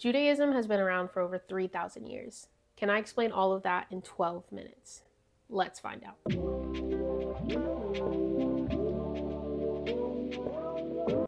Judaism has been around for over 3,000 years. Can I explain all of that in 12 minutes? Let's find out.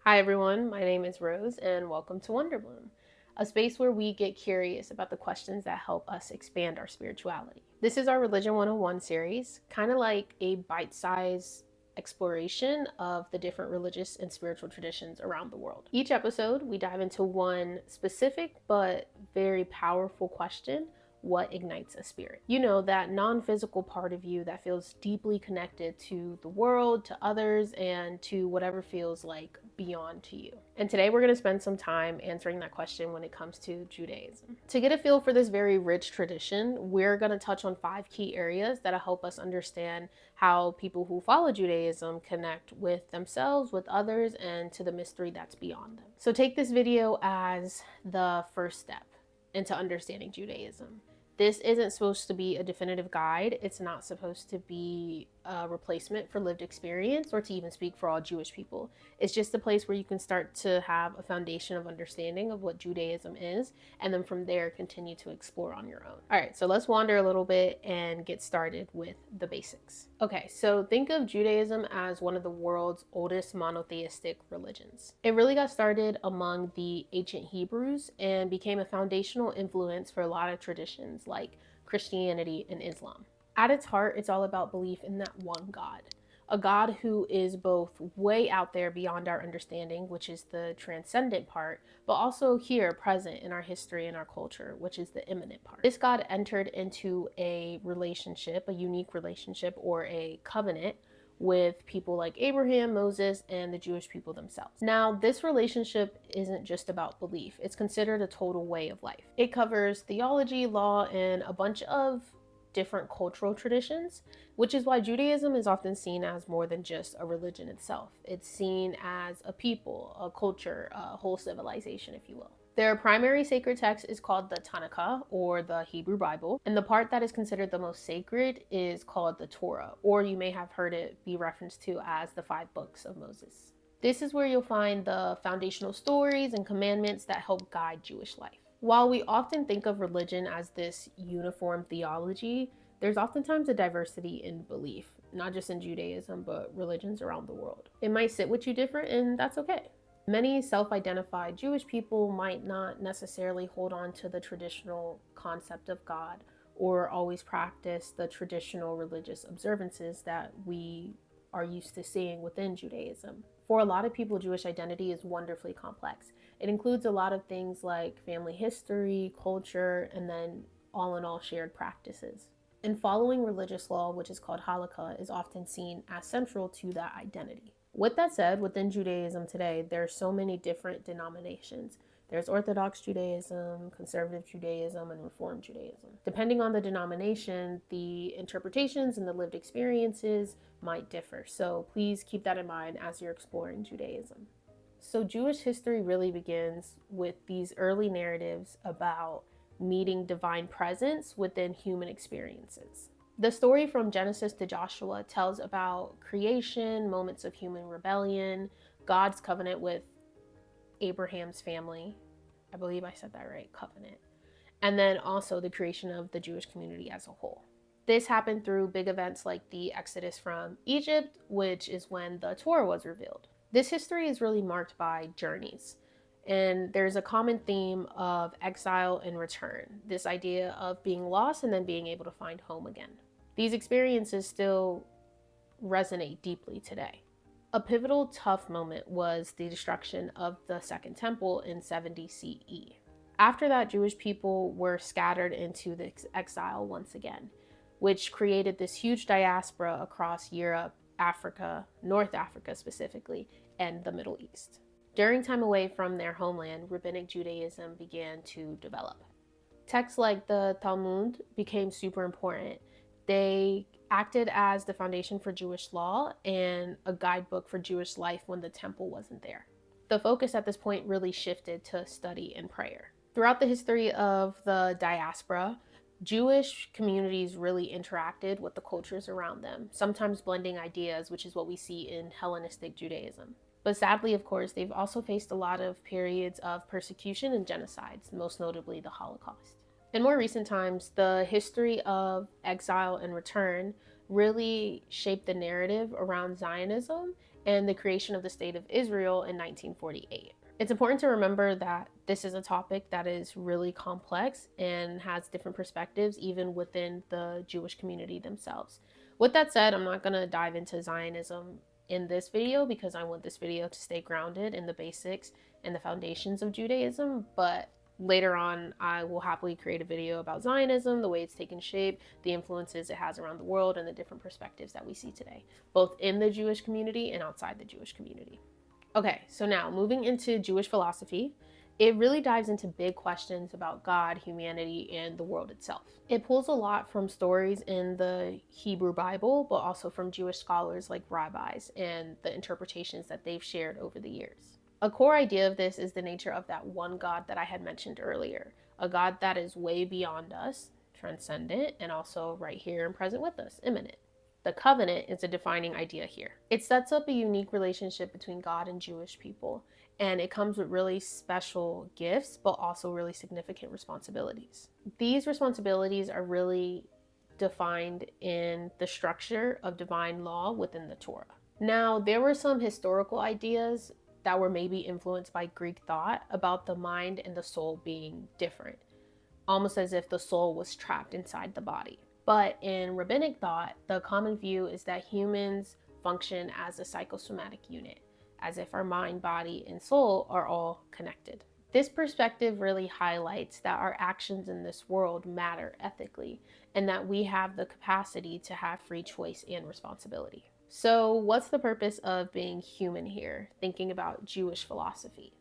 Hi everyone, my name is Rose and welcome to WanderBloom, a space where we get curious about the questions that help us expand our spirituality. This is our Religion 101 series, kind of like a bite-sized exploration of the different religious and spiritual traditions around the world. Each episode, we dive into one specific but very powerful question: what ignites a spirit? You know, that non-physical part of you that feels deeply connected to the world, to others, and to whatever feels like beyond to you. And today we're going to spend some time answering that question when it comes to Judaism. To get a feel for this very rich tradition, we're going to touch on 5 key areas that'll help us understand how people who follow Judaism connect with themselves, with others, and to the mystery that's beyond them. So take this video as the first step into understanding Judaism. This isn't supposed to be a definitive guide. It's not supposed to be a replacement for lived experience or to even speak for all Jewish people. It's just a place where you can start to have a foundation of understanding of what Judaism is, and then from there continue to explore on your own. All right, so let's wander a little bit and get started with the basics. Okay, so think of Judaism as one of the world's oldest monotheistic religions. It really got started among the ancient Hebrews and became a foundational influence for a lot of traditions like Christianity and Islam. At its heart, it's all about belief in that one God, a God who is both way out there beyond our understanding, which is the transcendent part, but also here present in our history and our culture, which is the immanent part. This God entered into a relationship, a unique relationship or a covenant with people like Abraham, Moses, and the Jewish people themselves. Now, this relationship isn't just about belief. It's considered a total way of life. It covers theology, law, and a bunch of different cultural traditions, which is why Judaism is often seen as more than just a religion itself. It's seen as a people, a culture, a whole civilization, if you will. Their primary sacred text is called the Tanakh, or the Hebrew Bible, and the part that is considered the most sacred is called the Torah, or you may have heard it be referenced to as the 5 books of Moses. This is where you'll find the foundational stories and commandments that help guide Jewish life. While we often think of religion as this uniform theology, there's oftentimes a diversity in belief, not just in Judaism, but religions around the world. It might sit with you different, and that's okay. Many self-identified Jewish people might not necessarily hold on to the traditional concept of God or always practice the traditional religious observances that we are used to seeing within Judaism. For a lot of people, Jewish identity is wonderfully complex. It includes a lot of things like family history, culture, and then all in all shared practices. And following religious law, which is called halakha, is often seen as central to that identity. With that said, within Judaism today, there are so many different denominations. There's Orthodox Judaism, Conservative Judaism, and Reform Judaism. Depending on the denomination, the interpretations and the lived experiences might differ. So please keep that in mind as you're exploring Judaism. So Jewish history really begins with these early narratives about meeting divine presence within human experiences. The story from Genesis to Joshua tells about creation, moments of human rebellion, God's covenant with Abraham's family. I believe I said that right, covenant. And then also the creation of the Jewish community as a whole. This happened through big events like the Exodus from Egypt, which is when the Torah was revealed. This history is really marked by journeys. And there's a common theme of exile and return, this idea of being lost and then being able to find home again. These experiences still resonate deeply today. A pivotal, tough moment was the destruction of the Second Temple in 70 CE. After that, Jewish people were scattered into the exile once again, which created this huge diaspora across Europe, Africa, North Africa specifically, and the Middle East. During time away from their homeland, Rabbinic Judaism began to develop. Texts like the Talmud became super important. They acted as the foundation for Jewish law and a guidebook for Jewish life when the temple wasn't there. The focus at this point really shifted to study and prayer. Throughout the history of the diaspora, Jewish communities really interacted with the cultures around them, sometimes blending ideas, which is what we see in Hellenistic Judaism. But sadly, of course, they've also faced a lot of periods of persecution and genocides, most notably the Holocaust. In more recent times, the history of exile and return really shaped the narrative around Zionism and the creation of the State of Israel in 1948. It's important to remember that this is a topic that is really complex and has different perspectives even within the Jewish community themselves. With that said, I'm not going to dive into Zionism in this video because I want this video to stay grounded in the basics and the foundations of Judaism, but later on I will happily create a video about Zionism, the way it's taken shape, the influences it has around the world, and the different perspectives that we see today, both in the Jewish community and outside the Jewish community. Okay, so now moving into Jewish philosophy, it really dives into big questions about God, humanity, and the world itself. It pulls a lot from stories in the Hebrew Bible, but also from Jewish scholars like rabbis and the interpretations that they've shared over the years. A core idea of this is the nature of that one God that I had mentioned earlier, a God that is way beyond us, transcendent, and also right here and present with us, immanent. The covenant is a defining idea here. It sets up a unique relationship between God and Jewish people, and it comes with really special gifts, but also really significant responsibilities. These responsibilities are really defined in the structure of divine law within the Torah. Now, there were some historical ideas that were maybe influenced by Greek thought about the mind and the soul being different, almost as if the soul was trapped inside the body. But in rabbinic thought, the common view is that humans function as a psychosomatic unit, as if our mind, body, and soul are all connected. This perspective really highlights that our actions in this world matter ethically, and that we have the capacity to have free choice and responsibility. So, what's the purpose of being human here, thinking about Jewish philosophy?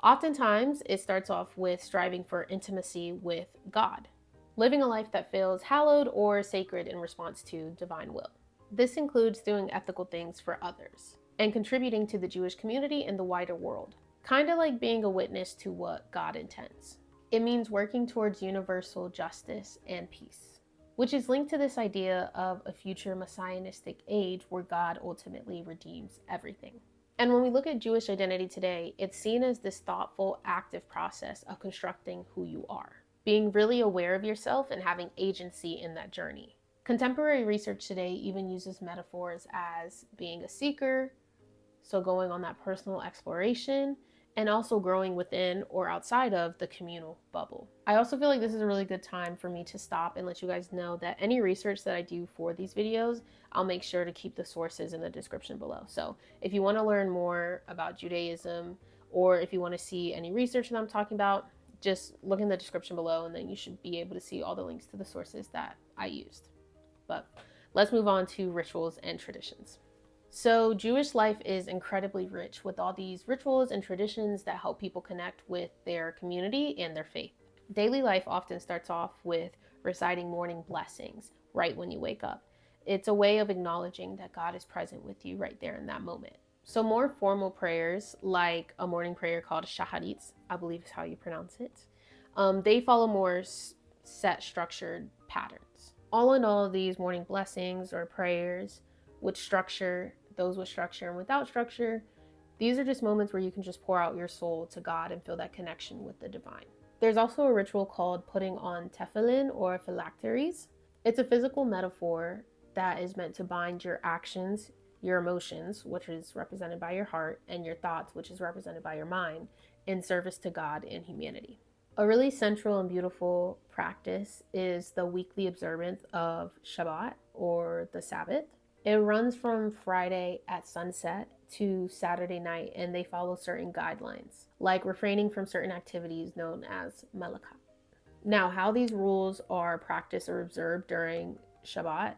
Oftentimes, it starts off with striving for intimacy with God, living a life that feels hallowed or sacred in response to divine will. This includes doing ethical things for others and contributing to the Jewish community and the wider world, kind of like being a witness to what God intends. It means working towards universal justice and peace, which is linked to this idea of a future messianistic age where God ultimately redeems everything. And when we look at Jewish identity today, it's seen as this thoughtful, active process of constructing who you are, being really aware of yourself and having agency in that journey. Contemporary research today even uses metaphors as being a seeker, so going on that personal exploration, and also growing within or outside of the communal bubble. I also feel like this is a really good time for me to stop and let you guys know that any research that I do for these videos, I'll make sure to keep the sources in the description below. So if you want to learn more about Judaism, or if you want to see any research that I'm talking about, just look in the description below and then you should be able to see all the links to the sources that I used. But let's move on to rituals and traditions. So Jewish life is incredibly rich with all these rituals and traditions that help people connect with their community and their faith. Daily life often starts off with reciting morning blessings right when you wake up. It's a way of acknowledging that God is present with you right there in that moment. So more formal prayers, like a morning prayer called shaharit, I believe is how you pronounce it, they follow more set structured patterns. All in all, these morning blessings or prayers with structure, those with structure and without structure, these are just moments where you can just pour out your soul to God and feel that connection with the divine. There's also a ritual called putting on tefillin or phylacteries. It's a physical metaphor that is meant to bind your actions, your emotions, which is represented by your heart, and your thoughts, which is represented by your mind, in service to God and humanity. A really central and beautiful practice is the weekly observance of Shabbat, or the Sabbath. It runs from Friday at sunset to Saturday night, and they follow certain guidelines, like refraining from certain activities known as melakot. Now, how these rules are practiced or observed during Shabbat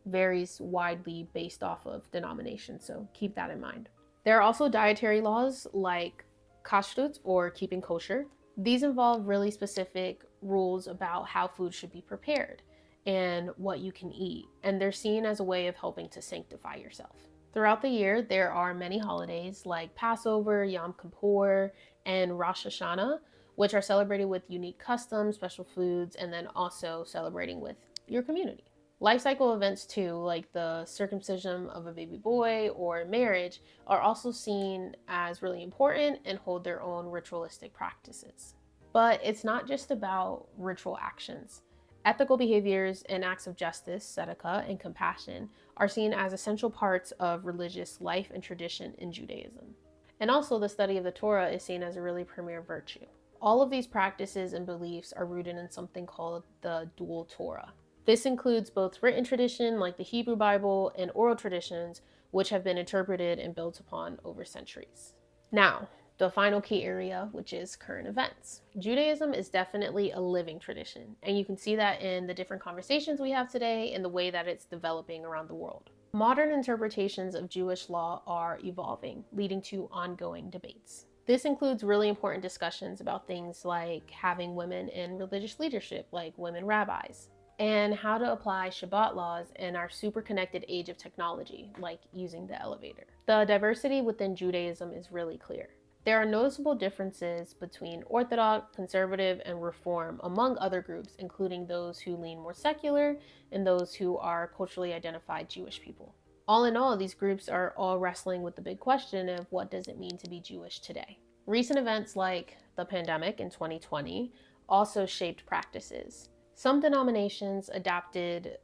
varies widely based off of denomination, so keep that in mind. There are also dietary laws like kashrut, or keeping kosher. These involve really specific rules about how food should be prepared and what you can eat, and they're seen as a way of helping to sanctify yourself. Throughout the year, there are many holidays like Passover, Yom Kippur, and Rosh Hashanah, which are celebrated with unique customs, special foods, and then also celebrating with your community. Life cycle events too, like the circumcision of a baby boy or marriage, are also seen as really important and hold their own ritualistic practices. But it's not just about ritual actions. Ethical behaviors and acts of justice, tzedakah, and compassion are seen as essential parts of religious life and tradition in Judaism. And also, the study of the Torah is seen as a really premier virtue. All of these practices and beliefs are rooted in something called the dual Torah. This includes both written tradition, like the Hebrew Bible, and oral traditions, which have been interpreted and built upon over centuries. Now, the final key area, which is current events. Judaism is definitely a living tradition, and you can see that in the different conversations we have today and the way that it's developing around the world. Modern interpretations of Jewish law are evolving, leading to ongoing debates. This includes really important discussions about things like having women in religious leadership, like women rabbis, and how to apply Shabbat laws in our super connected age of technology, like using the elevator. The diversity within Judaism is really clear. There are noticeable differences between Orthodox, Conservative, and Reform among other groups, including those who lean more secular and those who are culturally identified Jewish people. All in all, these groups are all wrestling with the big question of what does it mean to be Jewish today. Recent events like the pandemic in 2020 also shaped practices. Some denominations adopted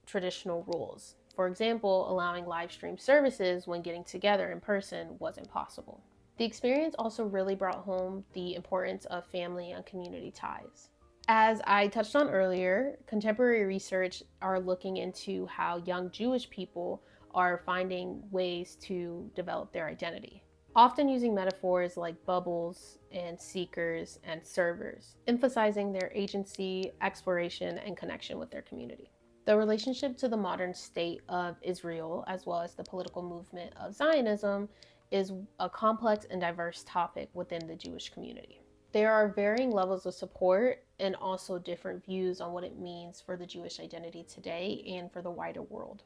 traditional rules. For example, allowing live stream services when getting together in person wasn't possible. The experience also really brought home the importance of family and community ties. As I touched on earlier, contemporary research are looking into how young Jewish people are finding ways to develop their identity, often using metaphors like bubbles and seekers and servers, emphasizing their agency, exploration, and connection with their community. The relationship to the modern state of Israel, as well as the political movement of Zionism, is a complex and diverse topic within the Jewish community. There are varying levels of support and also different views on what it means for the Jewish identity today and for the wider world.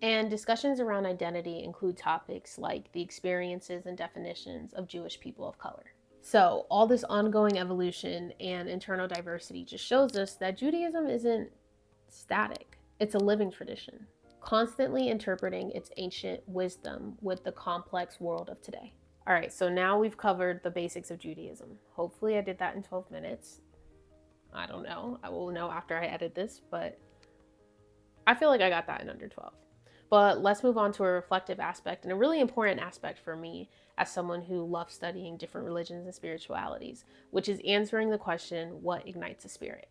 And discussions around identity include topics like the experiences and definitions of Jewish people of color. So, all this ongoing evolution and internal diversity just shows us that Judaism isn't static, it's a living tradition, constantly interpreting its ancient wisdom with the complex world of today. All right, so now we've covered the basics of Judaism. Hopefully, I did that in 12 minutes. I don't know. I will know after I edit this, but I feel like I got that in under 12. But let's move on to a reflective aspect and a really important aspect for me as someone who loves studying different religions and spiritualities, which is answering the question, what ignites a spirit?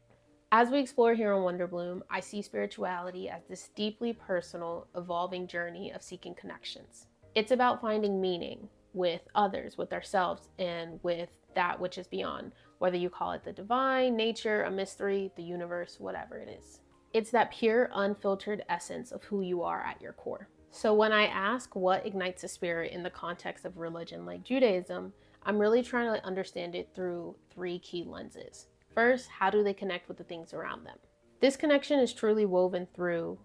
As we explore here on WanderBloom, I see spirituality as this deeply personal, evolving journey of seeking connections. It's about finding meaning with others, with ourselves, and with that which is beyond, whether you call it the divine, nature, a mystery, the universe, whatever it is. It's that pure, unfiltered essence of who you are at your core. So when I ask what ignites a spirit in the context of religion like Judaism, I'm really trying to understand it through three key lenses. First, how do they connect with the things around them? This connection is truly woven through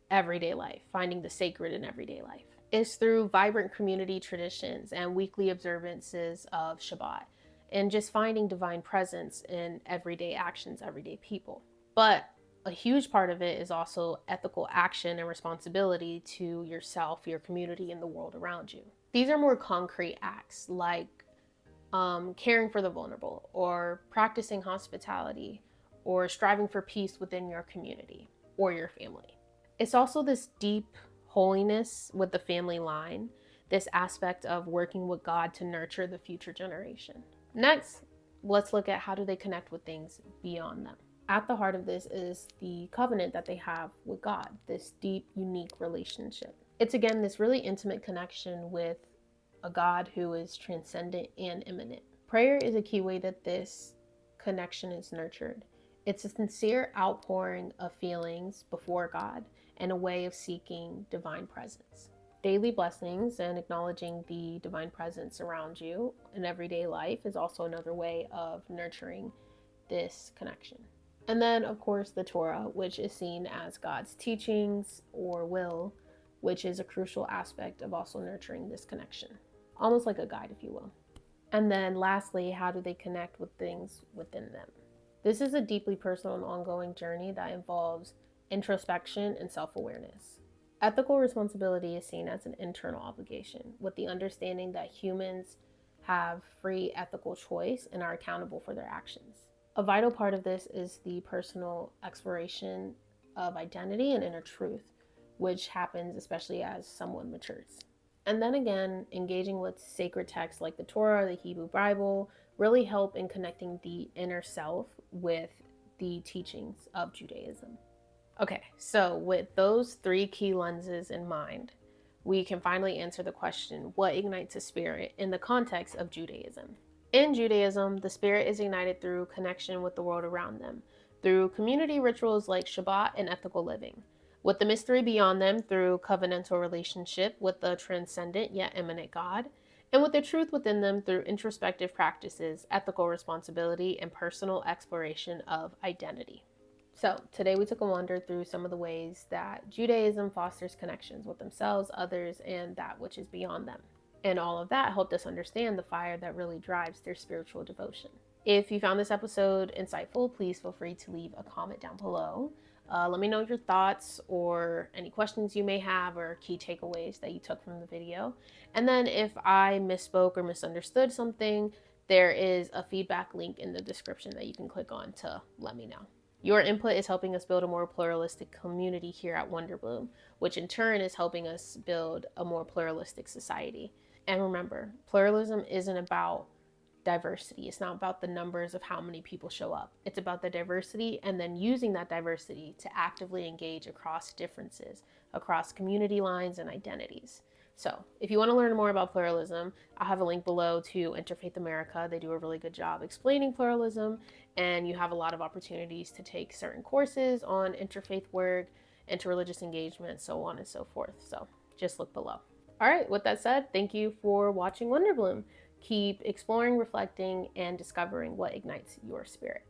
everyday life, finding the sacred in everyday life. It's through vibrant community traditions and weekly observances of Shabbat, and just finding divine presence in everyday actions, everyday people. But a huge part of it is also ethical action and responsibility to yourself, your community, and the world around you. These are more concrete acts like caring for the vulnerable, or practicing hospitality, or striving for peace within your community or your family. It's also this deep holiness with the family line, this aspect of working with God to nurture the future generation. Next, let's look at how do they connect with things beyond them. At the heart of this is the covenant that they have with God, this deep, unique relationship. It's again this really intimate connection with a God who is transcendent and immanent. Prayer is a key way that this connection is nurtured. It's a sincere outpouring of feelings before God and a way of seeking divine presence. Daily blessings and acknowledging the divine presence around you in everyday life is also another way of nurturing this connection. And then, of course, the Torah, which is seen as God's teachings or will, which is a crucial aspect of also nurturing this connection. Almost like a guide, if you will. And then lastly, how do they connect with things within them? This is a deeply personal and ongoing journey that involves introspection, and self-awareness. Ethical responsibility is seen as an internal obligation, with the understanding that humans have free ethical choice and are accountable for their actions. A vital part of this is the personal exploration of identity and inner truth, which happens especially as someone matures. And then again, engaging with sacred texts like the Torah, the Hebrew Bible, really help in connecting the inner self with the teachings of Judaism. Okay, so with those three key lenses in mind, we can finally answer the question, what ignites a spirit in the context of Judaism? In Judaism, the spirit is ignited through connection with the world around them, through community rituals like Shabbat and ethical living, with the mystery beyond them through covenantal relationship with the transcendent yet immanent God, and with the truth within them through introspective practices, ethical responsibility, and personal exploration of identity. So today we took a wander through some of the ways that Judaism fosters connections with themselves, others, and that which is beyond them. And all of that helped us understand the fire that really drives their spiritual devotion. If you found this episode insightful, please feel free to leave a comment down below. Let me know your thoughts or any questions you may have or key takeaways that you took from the video. And then if I misspoke or misunderstood something, there is a feedback link in the description that you can click on to let me know. Your input is helping us build a more pluralistic community here at WanderBloom, which in turn is helping us build a more pluralistic society. And remember, pluralism isn't about diversity. It's not about the numbers of how many people show up. It's about the diversity and then using that diversity to actively engage across differences, across community lines and identities. So if you want to learn more about pluralism, I'll have a link below to Interfaith America. They do a really good job explaining pluralism, and you have a lot of opportunities to take certain courses on interfaith work, interreligious engagement, so on and so forth. So just look below. All right, with that said, thank you for watching WanderBloom. Keep exploring, reflecting, and discovering what ignites your spirit.